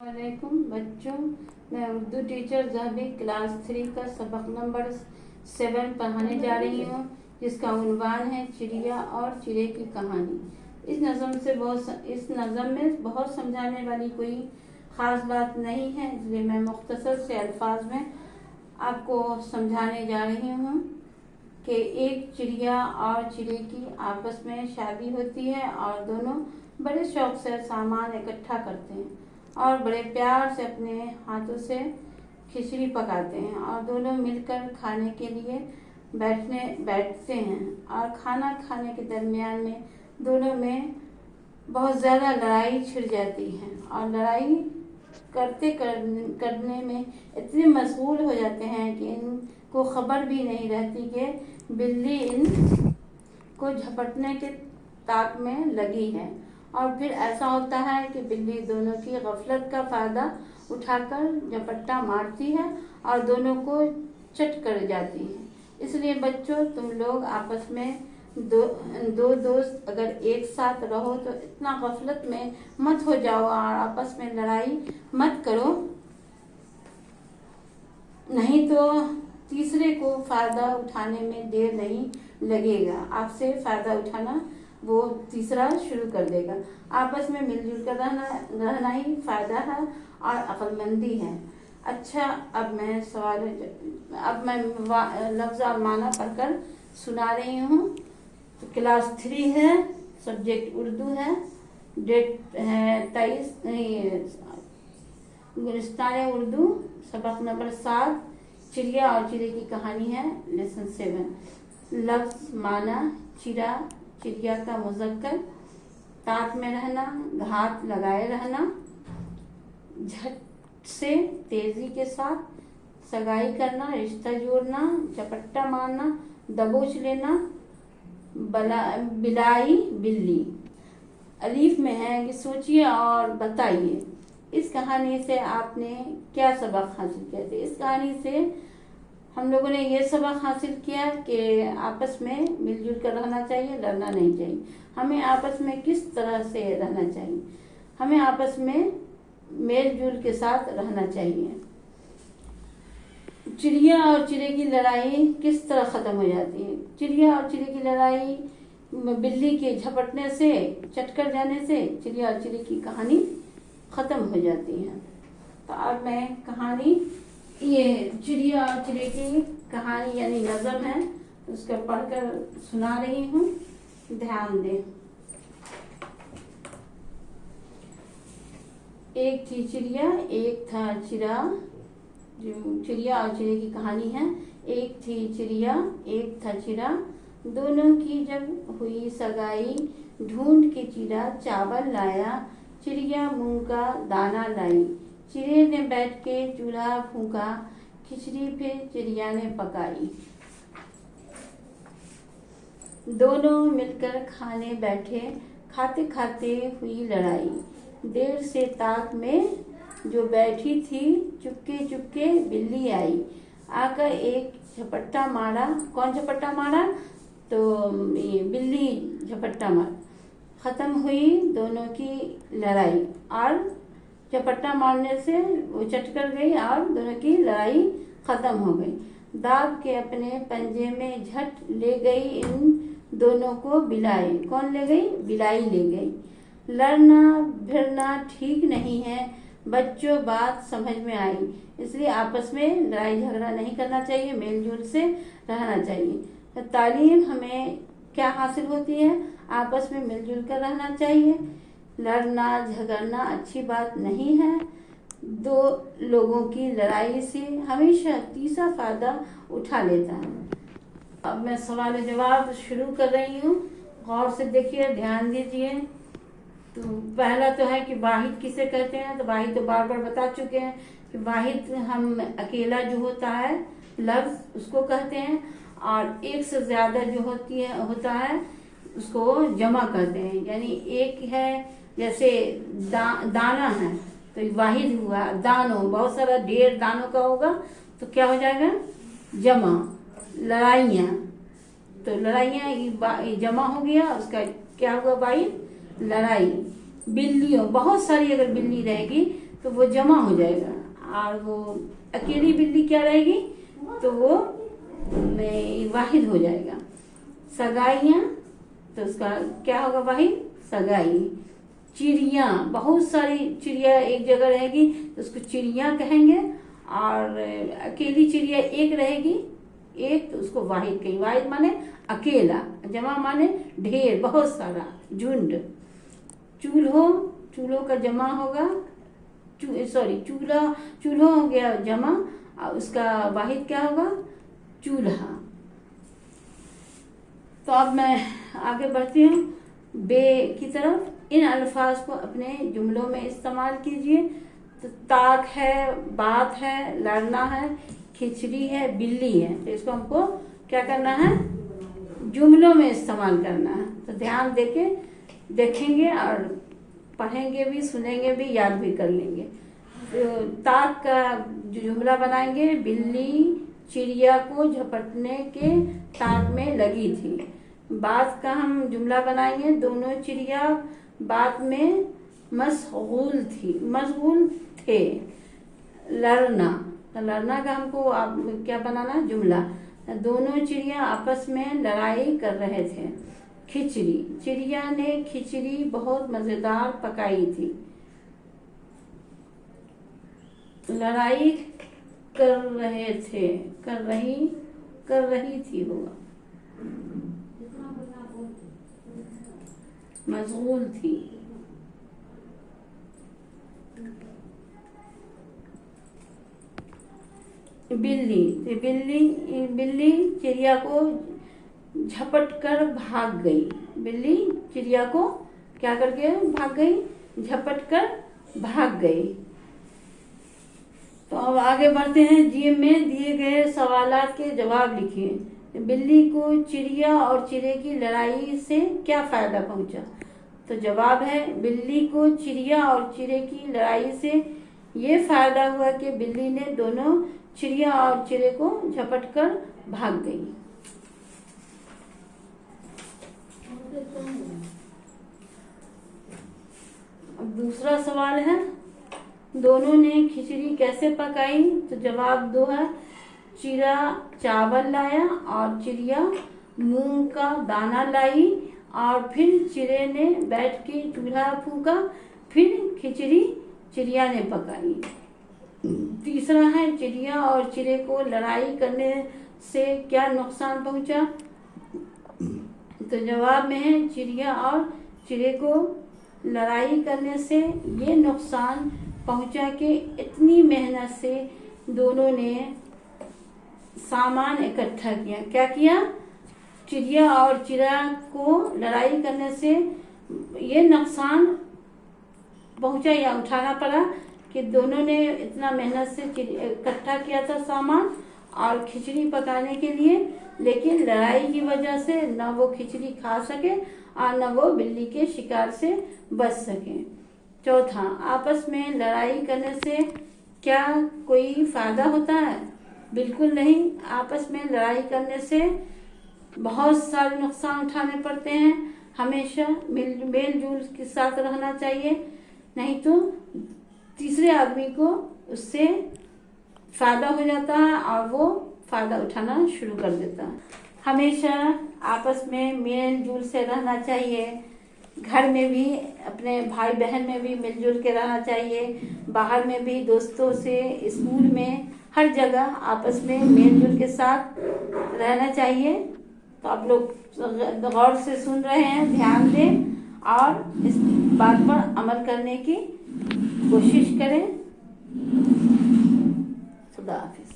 वालेकुम बच्चों, मैं उर्दू टीचर ज़हबी क्लास 3 का सबक नंबर 7 पढ़ाने जा रही हूँ, जिसका उन्वान है चिड़िया और चिड़े की कहानी। इस नज़म में बहुत समझाने वाली कोई ख़ास बात नहीं है, इसलिए मैं मुख्तसर से अल्फाज में आपको समझाने जा रही हूँ कि एक चिड़िया और चिड़े की आपस में शादी होती है और दोनों बड़े शौक से सामान इकट्ठा करते हैं और बड़े प्यार से अपने हाथों से खिचड़ी पकाते हैं और दोनों मिलकर खाने के लिए बैठते हैं। और खाना खाने के दरमियान में दोनों में बहुत ज़्यादा लड़ाई छिड़ जाती है और लड़ाई करने में इतने मशगूल हो जाते हैं कि इनको खबर भी नहीं रहती कि बिल्ली इनको झपटने के ताक में लगी है। और फिर ऐसा होता है कि बिल्ली दोनों की गफलत का फ़ायदा उठाकर झपट्टा मारती है और दोनों को चट कर जाती है। इसलिए बच्चों, तुम लोग आपस में दो दोस्त अगर एक साथ रहो तो इतना गफलत में मत हो जाओ और आपस में लड़ाई मत करो, नहीं तो तीसरे को फ़ायदा उठाने में देर नहीं लगेगा। आपसे फ़ायदा उठाना वो तीसरा शुरू कर देगा। आपस में मिलजुल कर रहना ही फ़ायदा है और अक्लमंदी है। अच्छा, अब मैं लफ्ज़ और माना पढ़कर सुना रही हूँ। तो क्लास 3 है, सब्जेक्ट उर्दू है, डेट है 23 गुलिस्तान उर्दू, सबक नंबर 7, चिड़िया और चिड़े की कहानी है, लेसन 7। लफ्ज़ माना: चिड़ा, चिड़िया का मुज़क्कर, ताक में रहना, घात लगाए रहना, झट से तेज़ी के साथ, सगाई करना, रिश्ता जोड़ना, झपट्टा मारना, दबोच लेना, बिलाई बिल्ली। अलीफ में है कि सोचिए और बताइए इस कहानी से आपने क्या सबक हासिल किया था। इस कहानी से हम लोगों ने ये सबक हासिल किया कि आपस में मिलजुल कर रहना चाहिए, लड़ना नहीं चाहिए। हमें आपस में किस तरह से रहना चाहिए, हमें आपस में मेलजुल के साथ रहना चाहिए। चिड़िया और चिड़े की लड़ाई किस तरह ख़त्म हो जाती है? चिड़िया और चिड़े की लड़ाई बिल्ली के झपटने से, चटकर जाने से चिड़िया और चिड़े की कहानी ख़त्म हो जाती है। तो अब मैं कहानी, ये चिड़िया और चिड़े की कहानी यानी नज़म है, उसको पढ़कर सुना रही हूँ, ध्यान दें। एक थी चिड़िया, एक था चिड़ा। जो चिड़िया और चिड़े की कहानी है। एक थी चिड़िया, एक था चिड़ा, दोनों की जब हुई सगाई, ढूंढ के चिड़ा चावल लाया, चिड़िया मूंग का दाना लाई। चिड़े ने बैठ के चूल्हा फूंका, खिचड़ी फिर चिड़िया ने पकाई। दोनों मिलकर खाने बैठे, खाते खाते हुई लड़ाई। देर से ताक में जो बैठी थी, चुपके चुपके बिल्ली आई, आकर एक झपट्टा मारा। कौन झपट्टा मारा? तो बिल्ली झपट्टा मार। ख़त्म हुई दोनों की लड़ाई और झपट्टा मारने से वो चट कर गई और दोनों की लड़ाई ख़त्म हो गई। दाब के अपने पंजे में झट ले गई इन दोनों को बिलाई। कौन ले गई? बिलाई ले गई। लड़ना भिड़ना ठीक नहीं है बच्चों, बात समझ में आई। इसलिए आपस में लड़ाई झगड़ा नहीं करना चाहिए, मेलजोल से रहना चाहिए। तो तालीम हमें क्या हासिल होती है? आपस में मिलजुल कर रहना चाहिए। लड़ना झगड़ना अच्छी बात नहीं है। दो लोगों की लड़ाई से हमेशा तीसरा फ़ायदा उठा लेता है। अब मैं सवाल जवाब शुरू कर रही हूँ, गौर से देखिए, ध्यान दीजिए। तो पहला तो है कि वाहिद किसे कहते हैं? तो वाहिद तो बार बार बता चुके हैं कि वाहिद हम अकेला जो होता है लफ्ज़ उसको कहते हैं, और एक से ज़्यादा जो होता है उसको जमा कहते हैं। यानी एक है, जैसे दाना है तो वाहिद हुआ, दानों बहुत सारा ढेर दानों का होगा तो क्या हो जाएगा? जमा। लड़ाइयाँ, तो लड़ाइयाँ जमा हो गया, उसका क्या हुआ? वाहिद। लड़ाई। बिल्लियों बहुत सारी अगर बिल्ली रहेगी तो वो जमा हो जाएगा, और वो अकेली बिल्ली क्या रहेगी तो वो वाहिद हो जाएगा। सगाइयाँ, तो उसका क्या होगा, वाहिद सगाई। चिड़िया, बहुत सारी चिड़िया एक जगह रहेगी तो उसको चिड़िया कहेंगे, और अकेली चिड़िया एक रहेगी एक, तो उसको वाहिद कहेंगे। वाहिद माने अकेला, जमा माने ढेर, बहुत सारा, झुंड। चूल्हों का जमा होगा, चूल्हा हो गया जमा, और उसका वाहिद क्या होगा, चूल्हा। तो अब मैं आगे बढ़ती हूँ बे की तरफ। इन अल्फाज को अपने जुमलों में इस्तेमाल कीजिए। तो ताक है, बात है, लड़ना है, खिचड़ी है, बिल्ली है, तो इसको हमको क्या करना है, जुमलों में इस्तेमाल करना है। तो ध्यान देके देखेंगे और पढ़ेंगे भी, सुनेंगे भी, याद भी कर लेंगे। तो ताक का जो जुमला बनाएंगे, बिल्ली चिड़िया को झपटने के ताक में लगी थी। बात का हम जुमला बनाएंगे, दोनों चिड़िया बात में मशगूल थे। लड़ना, तो लड़ना का हमको क्या बनाना, जुमला। दोनों चिड़िया आपस में लड़ाई कर रहे थे। खिचड़ी, चिड़िया ने खिचड़ी बहुत मजेदार पकाई थी। लड़ाई कर रहे थे, कर रही थी होगा, मशगूल थी। बिल्ली चिड़िया को झपट कर भाग गई। बिल्ली चिड़िया को क्या करके भाग गई, झपट कर भाग गई। तो अब आगे बढ़ते हैं। जीएम में दिए गए सवालात के जवाब लिखिए। बिल्ली को चिड़िया और चिड़े की लड़ाई से क्या फायदा पहुंचा? तो जवाब है, बिल्ली को चिड़िया और चिड़े की लड़ाई से ये फायदा हुआ कि बिल्ली ने दोनों चिड़िया और चिड़े को झपट कर भाग गई। अब दूसरा सवाल है, दोनों ने खिचड़ी कैसे पकाई? तो जवाब दो है, चिड़ा चावल लाया और चिड़िया मूंग का दाना लाई, और फिर चिड़े ने बैठ के चूल्हा फूंका, फिर खिचड़ी चिड़िया ने पकाई। तीसरा है, चिड़िया और चिड़े को लड़ाई करने से क्या नुकसान पहुंचा? तो जवाब में है, चिड़िया और चिड़े को लड़ाई करने से ये नुकसान पहुंचा कि इतनी मेहनत से दोनों ने सामान इकट्ठा किया। क्या किया? चिड़िया और चिड़ा को लड़ाई करने से ये नुकसान पहुंचा या उठाना पड़ा कि दोनों ने इतना मेहनत से इकट्ठा किया था सामान और खिचड़ी पकाने के लिए, लेकिन लड़ाई की वजह से न वो खिचड़ी खा सके और न वो बिल्ली के शिकार से बच सके। चौथा, आपस में लड़ाई करने से क्या कोई फायदा होता है? बिल्कुल नहीं। आपस में लड़ाई करने से बहुत सारे नुकसान उठाने पड़ते हैं। हमेशा मेल जोल के साथ रहना चाहिए, नहीं तो तीसरे आदमी को उससे फायदा हो जाता है और वो फायदा उठाना शुरू कर देता है। हमेशा आपस में मेल जोल से रहना चाहिए। घर में भी, अपने भाई बहन में भी मिलजुल के रहना चाहिए, बाहर में भी, दोस्तों से, स्कूल में, हर जगह आपस में मिलजुल के साथ रहना चाहिए। तो आप लोग गौर से सुन रहे हैं, ध्यान दें और इस बात पर अमल करने की कोशिश करें। खुदा हाफिज।